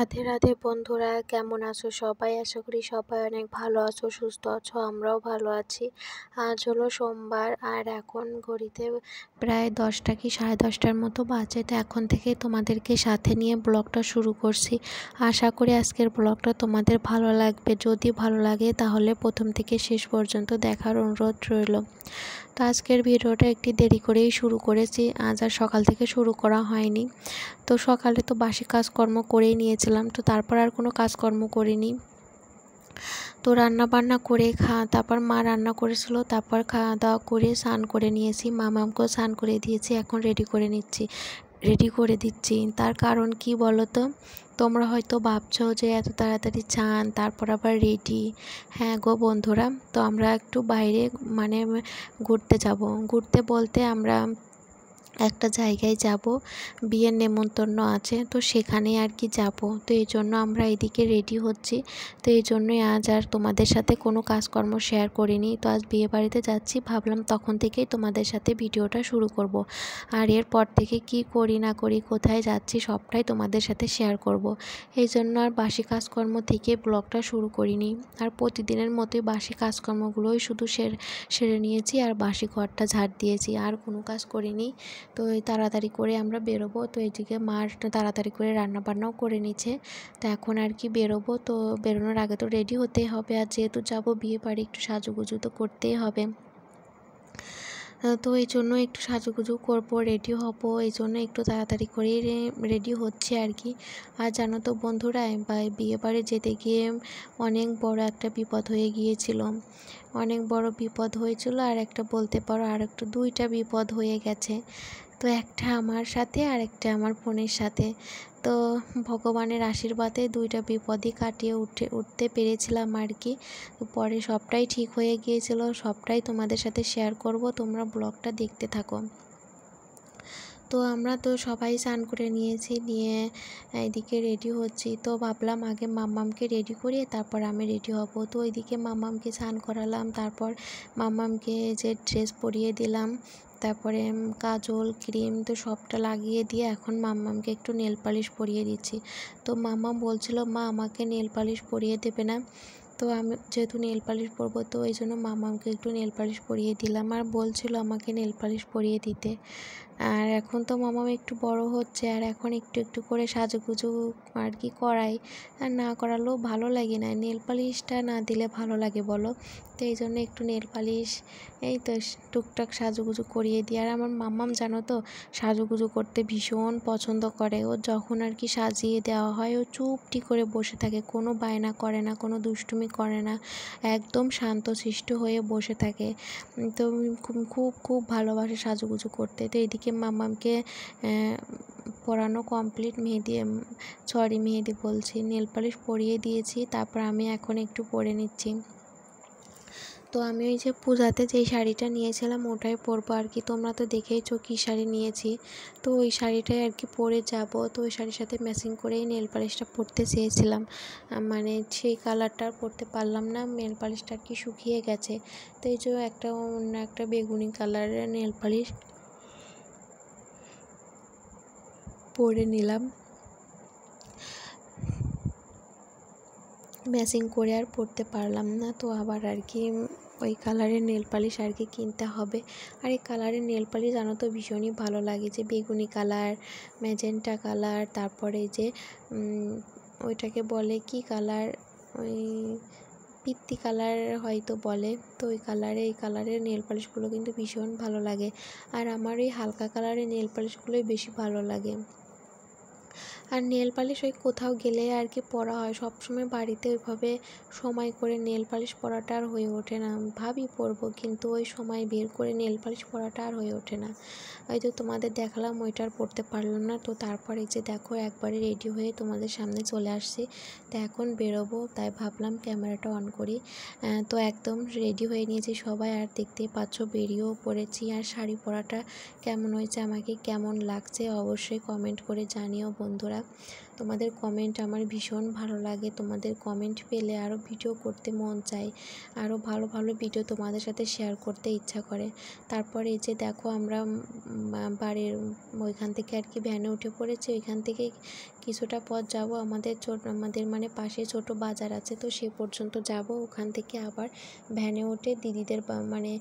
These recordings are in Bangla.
রাধে রাধে বন্ধুরা, কেমন আছো সবাই? আশা করি সবাই অনেক ভালো আছো, সুস্থ আছো। আমরাও ভালো আছি। আজ হলো সোমবার আর এখন ঘড়িতে প্রায় 10টা কি 10:30টার মতো বাজে। তো এখন থেকে তোমাদেরকে সাথে নিয়ে ব্লগটা শুরু করছি। আশা করি আজকের ব্লগটা তোমাদের ভালো লাগবে। যদি ভালো লাগে তাহলে প্রথম থেকে শেষ পর্যন্ত দেখার অনুরোধ রইল। তো আজকের ভিডিওটা একটু দেরি করেই শুরু করেছি, আজ আর সকাল থেকে শুরু করা হয়নি। তো সকালে তো বাসি কাজকর্ম করেই নিয়েছিলাম, তো তারপর আর কোনো কাজকর্ম করিনি। তো রান্না বান্না করে তারপর মা রান্না করেছিল, তারপর খাওয়া দাওয়া করে স্নান করে নিয়েছি, মামামকেও স্নান করে দিয়েছি। এখন রেডি করে দিচ্ছি। তার কারণ কি বলো তো? তোমরা হয়তো ভাবছো যে এত তাড়াতাড়ি চান তারপর আবার রেডি। হ্যাঁ গো বন্ধুরা, তো আমরা একটু বাইরে মানে ঘুরতে বলতে আমরা একটা জায়গায় যাব, বিয়ের নেমন্তন্ন আছে, তো সেখানে আর কি যাব। তো এই জন্য আমরা এদিকে রেডি হচ্ছি। তো এই জন্যই আজ আর তোমাদের সাথে কোনো কাজকর্ম শেয়ার করিনি। তো আজ বিয়ে বাড়িতে যাচ্ছি, ভাবলাম তখন থেকেই তোমাদের সাথে ভিডিওটা শুরু করব। আর এরপর থেকে কি করি না করি, কোথায় যাচ্ছি, সবটাই তোমাদের সাথে শেয়ার করব। এই জন্য আর বাসি কাজকর্ম থেকে ব্লগটা শুরু করিনি। আর প্রতিদিনের মতোই বাসি কাজকর্মগুলোই শুধু সেরে নিয়েছি আর বাসি ঘরটা ঝাড় দিয়েছি, আর কোনো কাজ করিনি। তো এই তাড়াতাড়ি করে আমরা বেরোবো। তো এইদিকে মা তাড়াতাড়ি করে রান্না বান্নাও করে নিচ্ছে। তো এখন আর কি বেরোবো। তো বেরোনোর আগে তো রেডি হতেই হবে, আর যেহেতু যাবো বিয়ে বাড়ি একটু সাজুগুজু তো করতেই হবে। তো এই জন্য একটু সাজুগুজু করবো, রেডি হবো, এই জন্য একটু তাড়াতাড়ি করেই রেডি হচ্ছে আর কি। আর জানো তো বন্ধুরা, বিয়ে বাড়ি যেতে গিয়ে অনেক বড় একটা বিপদ হয়ে গিয়েছিল। অনেক বড় বিপদ হয়েছিল, আর একটা বলতে পারো আর একটা দুইটা বিপদ হয়ে গেছে। তো একটা আমার সাথে আর একটা আমার বোনের সাথে। তো ভগবানের আশীর্বাদে দুইটা বিপদই কাটিয়ে উঠতে পেরেছিলাম আর কি। পরে সবটাই ঠিক হয়ে গিয়েছিল, সবটাই তোমাদের সাথে শেয়ার করব, তোমরা ব্লগটা দেখতে থাকো। তো আমরা তো সবাই স্নান করে নিয়ে এদিকে রেডি হচ্ছি। তো ভাবলাম আগে মাম্মামকে রেডি করিয়ে তারপর আমি রেডি হব। তো ওইদিকে মাম্মামকে স্নান করালাম, তারপর মাম্মামকে যে ড্রেস পরিয়ে দিলাম, তারপরে কাজল ক্রিম তো সবটা লাগিয়ে দিয়ে এখন মাম্মামকে একটু নেল পালিশ পরিয়ে দিচ্ছি। তো মাম্মাম বলছিল মা আমাকে নেল পালিশ পরিয়ে দেবে না। তো আমি যেহেতু নেল পালিশ পরবো, তো এই জন্য মাম্মামকে একটু নেল পালিশ পরিয়ে দিলাম, আর বলছিল আমাকে নেল পালিশ পরিয়ে দিতে। আর এখন তো মামাম একটু বড় হচ্ছে, আর এখন একটু একটু করে সাজুগুজু আর কি করাই। আর না করালেও ভালো লাগে না, নেল পালিশটা না দিলে ভালো লাগে বলো? তো এই জন্য একটু নেল পালিশ এই তো টুকটাক সাজুগুজু করিয়ে দিই। আর আমার মাম্মাম জানো তো সাজুগুজু করতে ভীষণ পছন্দ করে। ও যখন আর কি সাজিয়ে দেওয়া হয় ও চুপটি করে বসে থাকে, কোনো বায়না করে না, কোনো দুষ্টুমি করে না, একদম শান্তশিষ্ট হয়ে বসে থাকে। তো খুব খুব খুব ভালোবাসে সাজুগুজু করতে। তো এদিকে মাম্মামকে পরানো কমপ্লিট, মেহেদি বলছি, নেল পালিশ পরিয়ে দিয়েছি, তারপর আমি এখন একটু পরে নিচ্ছি। তো আমি ওই যে পূজাতে যেই শাড়িটা নিয়েছিলাম ওটাই পরবো আর কি। তোমরা তো দেখেইছো কী শাড়ি নিয়েছি, তো ওই শাড়িটাই আর কি পরে যাব। তো ওই শাড়ির সাথে ম্যাচিং করেই নেল পালিশটা পরতে চেয়েছিলাম, মানে সেই কালারটা আর পরতে পারলাম না, নেল পালিশটা আর কি শুকিয়ে গেছে। তো এই যে অন্য একটা বেগুনি কালারের নেল পালিশ পরে নিলাম, ম্যাচিং করে আর পরতে পারলাম না। তো আবার আর কি ওই কালারের নেল পালিশ আর কি কিনতে হবে। আর এই কালারের নেল পালিশ জানো তো ভীষণই ভালো লাগে, যে বেগুনি কালার, ম্যাজেন্টা কালার, তারপরে যে ওইটাকে বলে কি কালার, ওই পিত্তি কালার হয়তো বলে। তো এই কালারের নেল পালিশগুলো কিন্তু ভীষণ ভালো লাগে। আর আমার এই হালকা কালারের নেল পালিশগুলোই বেশি ভালো লাগে। আর নেল পালিশ ওই কোথাও গেলে আর কি পরা হয়, সবসময় বাড়িতে ওইভাবে সময় করে নেল পালিশ পরাটা আর হয়ে ওঠে না। ভাবি পরবো, কিন্তু ওই সময় বের করে নেল পালিশ পরাটা আর হয়ে ওঠে না। ওই তো তোমাদের দেখালাম ওইটা আর পরতে পারলাম না। তো তারপরে যে দেখো একবারে রেডি হয়ে তোমাদের সামনে চলে আসছি। তো এখন বেরোবো, তাই ভাবলাম ক্যামেরাটা অন করি। তো একদম রেডি হয়ে নিয়েছি সবাই, আর দেখতেই পাচ্ছ বেরিয়েও পড়েছি। আর শাড়ি পরাটা কেমন হয়েছে, আমাকে কেমন লাগছে অবশ্যই কমেন্ট করে জানিও বন্ধুরা। বন্ধুরা, তোমাদের কমেন্ট আমার ভীষণ ভালো লাগে। তোমাদের কমেন্ট পেলে আরও ভিডিও করতে মন চায়, আরও ভালো ভালো ভিডিও তোমাদের সাথে শেয়ার করতে ইচ্ছা করে। তারপরে এই যে দেখো আমরা বাড়ির ওইখান থেকে আর কি ভ্যানে উঠে পড়েছি। ওইখান থেকে কিছুটা পথ যাব, আমাদের মানে পাশে ছোট বাজার আছে, তো সে পর্যন্ত যাব। ওখান থেকে আবার ভ্যানে উঠে দিদিদের মানে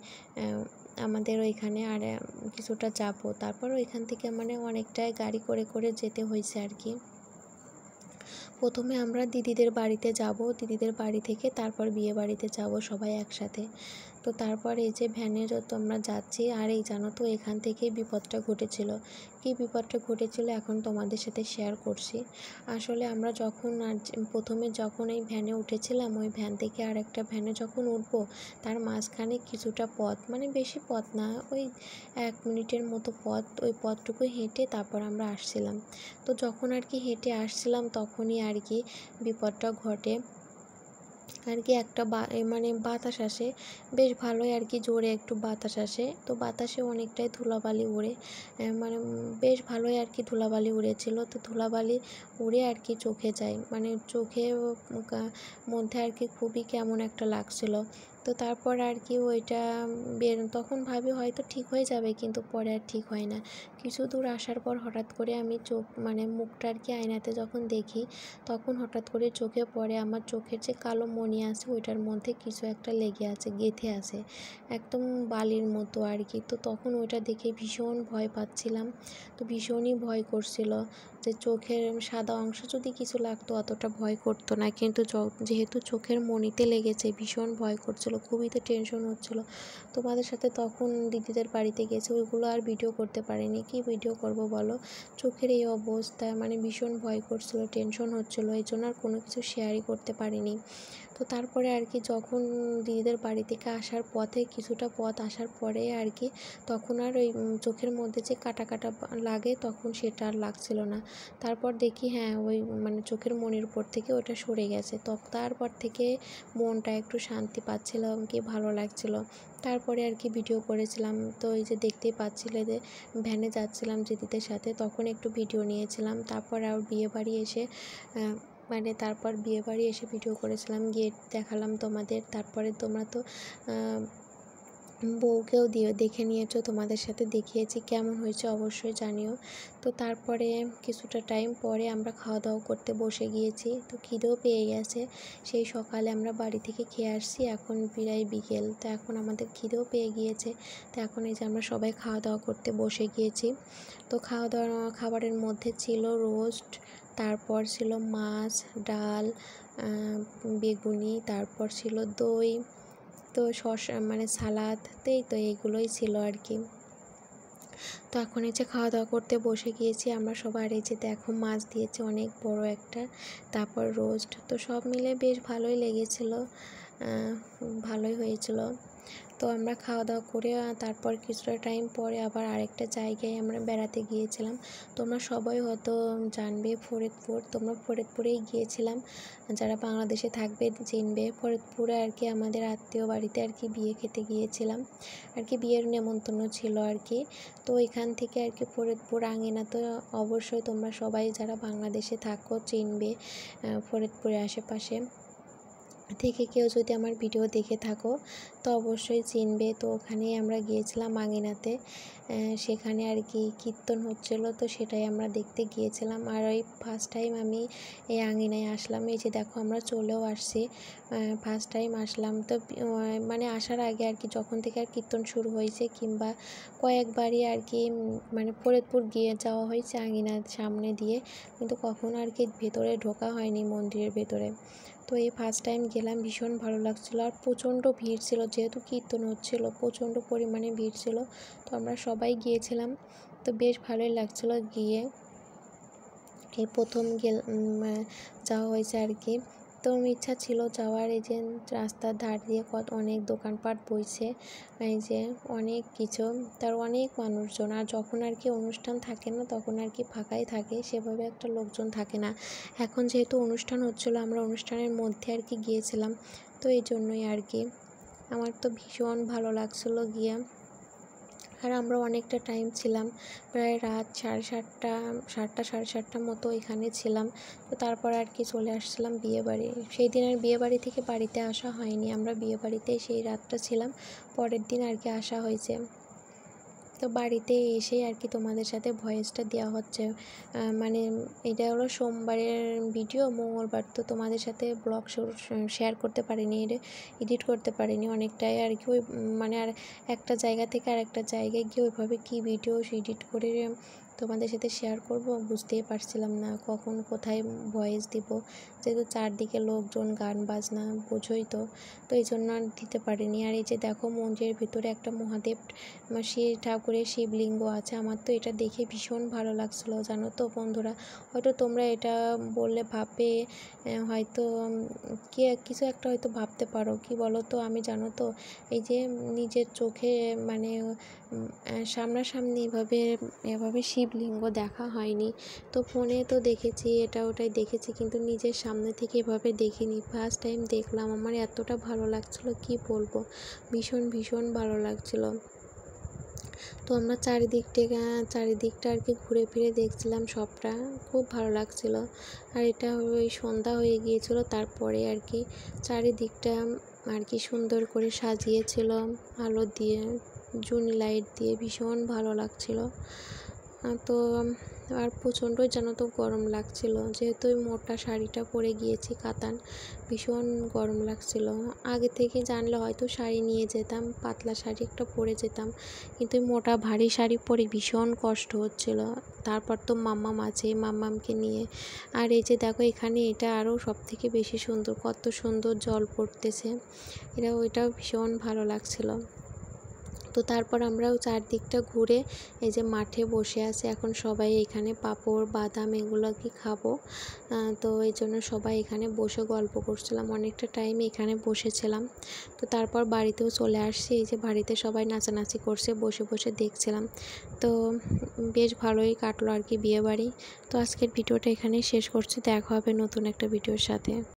আমাদের ওইখানে আর কিছুটা যাব। তারপর ওইখান থেকে মানে অনেকটাই গাড়ি করে করে যেতে হয়েছে আর কি। প্রথমে আমরা দিদিদের বাড়িতে যাব, দিদিদের বাড়ি থেকে তারপর বিয়ে বাড়িতে যাব সবাই একসাথে। তো তারপর এই যে ভ্যানে যত আমরা যাচ্ছি, আর এই জানো তো এখান থেকেই বিপদটা ঘটেছিল। কী বিপদটা ঘটেছিল এখন তোমাদের সাথে শেয়ার করছি। আসলে আমরা প্রথমে যখন এই ভ্যানে উঠেছিলাম, ওই ভ্যান থেকে আর একটা ভ্যানে যখন উঠবো, তার মাঝখানে কিছুটা পথ, মানে বেশি পথ না, ওই 1 মিনিটের মতো পথ, ওই পথটুকু হেঁটে তারপর আমরা আসছিলাম। তো যখন আর কি হেঁটে আসছিলাম তখনই আর কি বিপদটা ঘটে আর কি। একটা মানে বাতাস আসে, বেশ ভালোই আর কি, জোরে একটু বাতাস আসে। তো বাতাসে অনেকটাই ধুলাবালি উড়ে, মানে বেশ ভালোই আর কি ধুলাবালি উড়েছিল। তো ধুলাবালি উড়ে আর কি চোখে যায়, মানে চোখে মধ্যে আর কি খুবই কেমন একটা লাগছিল। তো তারপর আর কি ওইটা তখন ভাবি হয়তো ঠিক হয়ে যাবে, কিন্তু পরে আর ঠিক হয় না। কিছু দূর আসার পর হঠাৎ করে আমি মানে মুখটা আর কি আয়নাতে যখন দেখি, তখন হঠাৎ করে চোখে পড়ে আমার চোখের যে কালো মণি আছে ওইটার মধ্যে কিছু একটা লেগে আছে, গেঁথে আছে একদম বালির মতো আর কি। তো তখন ওইটা দেখে ভীষণ ভয় পাচ্ছিলাম, তো ভীষণই ভয় করছিল যে চোখের সাদা অংশ যদি কিছু লাগতো অতটা ভয় করতো না, কিন্তু যেহেতু চোখের মণিতে লেগেছে ভীষণ ভয় করছিল, খুবই তো টেনশন হচ্ছিল। তোমাদের সাথে তখন দিদিদের বাড়িতে গেছে, ওইগুলো আর ভিডিও করতে পারিনি, কি ভিডিও করব বলো, চোখের এই অবস্থা, মানে ভীষণ ভয় করছিল, টেনশন হচ্ছিলো, এই জন্য আর কোনো কিছু শেয়ারই করতে পারিনি। তো তারপরে আর কি যখন দিদিদের বাড়ি থেকে আসার পথে কিছুটা পথ আসার পরে আর কি, তখন আর ওই চোখের মধ্যে যে কাটা কাটা লাগে তখন সেটা আর লাগছিল না। তারপর দেখি হ্যাঁ ওই মানে চোখের মণির উপর থেকে ওটা সরে গেছে। তো তারপর থেকে মনটা একটু শান্তি পাচ্ছিলাম, কি ভালো লাগছিল। তারপরে আর কি ভিডিও করেছিলাম। তো এই যে দেখতেই পাচ্ছিলে যে ভ্যানে যাচ্ছিলাম দিদিদের সাথে, তখন একটু ভিডিও নিয়েছিলাম। তারপর আর তারপর বিয়ে বাড়ি এসে ভিডিও করেছিলাম, গিয়ে দেখালাম তোমাদের। তারপরে তোমরা তো বউকেও দেখে নিয়েছো, তোমাদের সাথে দেখিয়েছি, কেমন হয়েছে অবশ্যই জানিও। তো তারপরে কিছুটা টাইম পরে আমরা খাওয়া দাওয়া করতে বসে গিয়েছি। তো খিদেও পেয়ে গেছে, সেই সকালে আমরা বাড়ি থেকে খেয়ে আসছি, এখন প্রায় বিকেল। তো এখন আমাদের খিদেও পেয়ে গিয়েছে। তো এখন এই যে আমরা সবাই খাওয়া দাওয়া করতে বসে গিয়েছি। তো খাবারের মধ্যে ছিল রোস্ট, তারপর ছিল মাছ, ডাল, বেগুনি, তারপর ছিল দই, তো শসা মানে সালাদ, তো এইগুলোই ছিল আর কি। তো এখন এই যে খাওয়া দাওয়া করতে বসে গিয়েছি আমরা সবাই। এই যে দেখো মাছ দিয়েছে অনেক বড় একটা, তারপর রোস্ট, তো সব মিলে বেশ ভালোই লেগেছিল, ভালোই হয়েছিল। তো আমরা খাওয়া দাওয়া করে তারপর কিছুটা টাইম পরে আবার আরেকটা জায়গায় আমরা বেড়াতে গিয়েছিলাম। তোমরা সবাই হয়তো জানবে ফরিদপুর, তোমরা ফরিদপুরেই গিয়েছিলাম, যারা বাংলাদেশে থাকবে চিনবে। ফরিদপুরে আর কি আমাদের আত্মীয় বাড়িতে আর কি বিয়ে খেতে গিয়েছিলাম আর কি, বিয়ের নেমন্তন্ন ছিল আর কি। তো এখান থেকে আর কি ফরিদপুর আঙিনা, তো অবশ্যই তোমরা সবাই যারা বাংলাদেশে থাকো চিনবে, ফরিদপুরের আশেপাশে থেকে কেউ যদি আমার ভিডিও দেখে থাকো তো অবশ্যই চিনবে। তো ওখানেই আমরা গিয়েছিলাম আঙিনাতে, সেখানে আর কি কীর্তন হচ্ছিলো, তো সেটাই আমরা দেখতে গিয়েছিলাম। আর ওই ফার্স্ট টাইম আমি এই আঙিনায় আসলাম। এই যে দেখো আমরা চলেও আসছি, ফার্স্ট টাইম আসলাম। তো মানে আসার আগে আর কি যখন থেকে আর কীর্তন শুরু হয়েছে কিংবা কয়েকবারই আর কি মানে ফরিদপুর গিয়ে যাওয়া হয়েছে আঙিনার সামনে দিয়ে, কিন্তু কখনো আর কি ভেতরে ঢোকা হয়নি মন্দিরের ভেতরে। তো এই ফার্স্ট টাইম গেলাম, ভীষণ ভালো লাগছিলো। আর প্রচণ্ড ভিড় ছিল, যেহেতু কীর্তন হচ্ছিলো প্রচণ্ড পরিমাণে ভিড় ছিল। তো আমরা সবাই গিয়েছিলাম, তো বেশ ভালোই লাগছিলো গিয়ে। এই প্রথম যাওয়া হয়েছে আর কি। তো ইচ্ছা ছিল যাওয়ার। এই যে রাস্তার ধার দিয়ে অনেক দোকানপাট বইছে, এই যে অনেক কিছু, তার অনেক মানুষজন। আর যখন আর কি অনুষ্ঠান থাকে না তখন আর কি ফাঁকাই থাকে, সেভাবে একটা লোকজন থাকে না। এখন যেহেতু অনুষ্ঠান হচ্ছিলো আমরা অনুষ্ঠানের মধ্যে আর কি গিয়েছিলাম, তো এই জন্যই আর কি আমার তো ভীষণ ভালো লাগছিলো গিয়ে। আর আমরা অনেকটা টাইম ছিলাম, প্রায় রাত 7:30 মতো এখানে ছিলাম। তো তারপর আর কি চলে আসছিলাম বিয়েবাড়ি। সেই দিন আর বিয়েবাড়ি থেকে বাড়িতে আসা হয়নি, আমরা বিয়েবাড়িতেই সেই রাতটা ছিলাম, পরের দিন আর কি আসা হয়েছে। তো বাড়িতে এসেই আর কি তোমাদের সাথে ভয়েসটা দেওয়া হচ্ছে। মানে এটা হলো সোমবারের ভিডিও, মঙ্গলবার তো তোমাদের সাথে ব্লগ শেয়ার করতে পারিনি, এডিট করতে পারিনি অনেকটাই আর কি। ওই মানে আর একটা জায়গা থেকে আর একটা জায়গায় গিয়ে ওইভাবে কী ভিডিও এডিট করে তোমাদের সাথে শেয়ার করব বুঝতেই পারছিলাম না কখন কোথায় ভয়েস দিব, যেহেতু চারদিকে লোকজন, গান বাজনা, বোঝোই তো। তো এই জন্য আর দিতে পারিনি। আর এই যে দেখো মন্দিরের ভিতরে একটা মহাদেব ঠাকুরের শিবলিঙ্গ আছে। আমার তো এটা দেখে ভীষণ ভালো লাগছিলো, জানো তো বন্ধুরা। হয়তো তোমরা এটা বললে ভাববে হয়তো কিছু একটা হয়তো ভাবতে পারো, কি বলো তো, আমি জানো তো এই যে নিজের চোখে মানে সামনাসামনি এভাবে শিবলিঙ্গ দেখা হয়নি। তো ফোনে তো দেখেছি, এটা ওটাই দেখেছি, কিন্তু নিজের সামনে থেকে এভাবে দেখিনি, ফার্স্ট টাইম দেখলাম। আমার এতটা ভালো লাগছিলো কি বলবো, ভীষণ ভীষণ ভালো লাগছিলো। তো আমরা চারিদিকটা আর কি ঘুরে ফিরে দেখছিলাম সবটা, খুব ভালো লাগছিলো। আর এটা ওই সন্ধ্যা হয়ে গিয়েছিলো, তারপরে আর কি চারিদিকটা আর কি সুন্দর করে সাজিয়েছিল আলো দিয়ে, জুনি লাইট দিয়ে, ভীষণ ভালো লাগছিলো। তো আর প্রচণ্ডই যেন তো গরম লাগছিল, যেহেতু ওই মোটা শাড়িটা পরে গিয়েছি কাতান, ভীষণ গরম লাগছিল। আগে থেকে জানলে হয়তো শাড়ি নিয়ে যেতাম, পাতলা শাড়ি একটা পরে যেতাম, কিন্তু মোটা ভারী শাড়ি পরে ভীষণ কষ্ট হচ্ছিল। তারপর তো মাম্মাম আছে, মাম্মামকে নিয়ে। আর এই যে দেখো এখানে এটা আরও সব থেকে বেশি সুন্দর, কত সুন্দর জল পড়তেছে, ওইটাও ভীষণ ভালো লাগছিল। তো তারপর আমরাও চারদিকটা ঘুরে এই যে মাঠে বসে আছে এখন সবাই, এখানে পাঁপড় বাদাম এগুলো কি খাবো। তো এই জন্য সবাই এখানে বসে গল্প করছিলাম, অনেকটা টাইম এখানে বসেছিলাম। তো তারপর বাড়িতেও চলে আসছি, এই যে বাড়িতে সবাই নাচানাচি করছে, বসে বসে দেখছিলাম। তো বেশ ভালোই কাটলো আর কি বিয়েবাড়ি। তো আজকের ভিডিওটা এখানেই শেষ করছি, দেখা হবে নতুন একটা ভিডিওর সাথে।